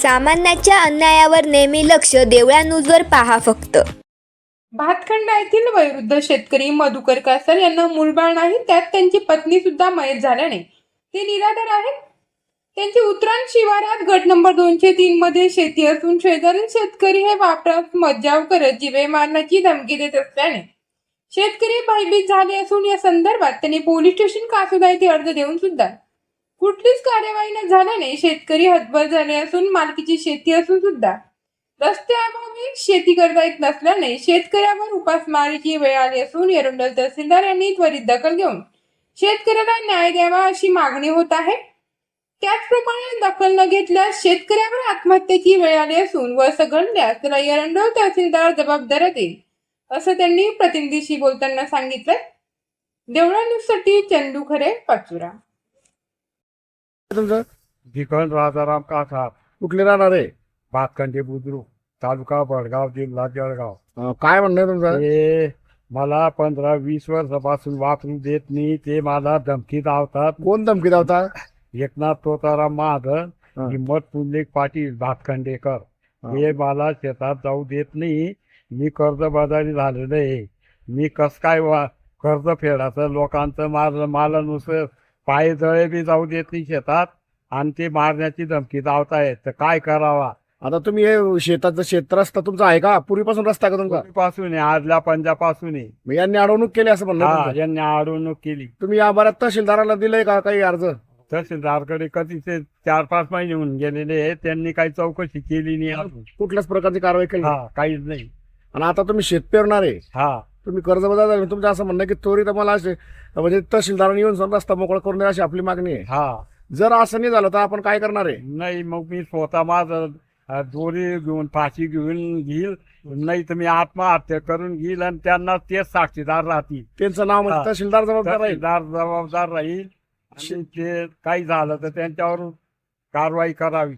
सामान्याच्या अन्यायावर नेहमी लक्ष देवळा न्यूजवर पहा फक्त. भातखंडा येथील वयोवृद्ध शेतकरी मधुकर कासार यांना मूलबाळ नाही, त्यात त्यांची पत्नी सुद्धा मयत झाल्याने ते निराधार आहेत. त्यांची उतराण शिवारात गट नंबर 203 मध्ये शेती असून शेजारील शेतकरी हे वापरास मज्जाव करत जिवे मारण्याची धमकी देत असल्याने शेतकरी भयभीत झाले असून या संदर्भात त्यांनी पोलीस स्टेशन कासोदा येथे अर्ज देऊन सुद्धा कुठलीच कार्यवाही न झाल्याने शेतकरी हतबल झाले असून मालकीची शेती असून सुद्धा रस्त्याअभावी शेती करता येत नसल्याने शेतकऱ्यावर उपासमारीची वेळ आली असून एरंडोल तहसीलदार यांनी त्वरित दखल घेऊन शेतकऱ्याला न्याय द्यावा अशी मागणी होत आहे. त्याचप्रमाणे दखल न घेतल्यास शेतकऱ्यावर आत्महत्येची वेळ आली असून व घडल्यास त्याला एरंडोल तहसीलदार जबाबदार देईल असं त्यांनी प्रतिनिधीशी बोलताना सांगितलं. देवळा न्यूजसाठी चंदू खरे, पाचोरा. तुमचं भिकन राजाराम कासार, कुठले राहणार आहे? भातखंडे बुद्रुक, तालुका बडगाव, जिल्हा जळगाव. काय म्हणणं आहे तुमचं? ते मला 15-20 वर्षापासून वापरू देत नाही. ते मला धमकी दावतात. कोण धमकी धावता? एकनाथ तोताराम महाजन, हा. हिम्मत पुंडलिक पाटील, भातखंडेकर हा. हे मला शेतात जाऊ देत नाही. मी कर्जबाजारी झालेलं आहे. मी कस काय कर्ज फेडायचं? लोकांचं मला नुसतं पाय जळे बी जाऊ देत नाही शेतात आणि ते मारण्याची धमकी दावतायत. तर काय करावा? आता तुम्ही हे शेताचं शेत रस्ता तुमचा आहे का? पूर्वीपासून रस्ता आहे का तुमचा? पासून आहे, आदल्या पंजापासून आहे. मग यांनी अडवणूक केली असं म्हणणं आहे तुमचं? यांनी अडवणूक केली. तुम्ही या बऱ्याच तहसीलदाराला दिलंय का काही अर्ज? तहसीलदारकडे कधी ते 4-5 महिने होऊन गेलेले आहे. त्यांनी काही चौकशी केली नाही अजून. कुठल्याच प्रकारची कारवाई केली नाही? काहीच नाही. आणि आता तुम्ही शेत पेरणार आहे, तुम्ही कर्जबाजार झाले, तुमचं असं म्हणणं आहे की त्वरित मला असे म्हणजे तहसीलदारांनी येऊन रस्ता मोकळा करून द्या अशी आपली मागणी आहे. जर असं नाही झालं तर आपण काय करणार आहे? नाही, मग मी स्वतः माझं दोरी घेऊन फाशी घेऊन घेईल, नाही तर मी आत्महत्या करून घेईल आणि त्यांना तेच साक्षीदार राहतील. त्यांचं नाव म्हणजे तहसीलदार जबाबदार राहील. तहसीलदार जबाबदार राहील आणि ते काही झालं तर त्यांच्यावर कारवाई करावी.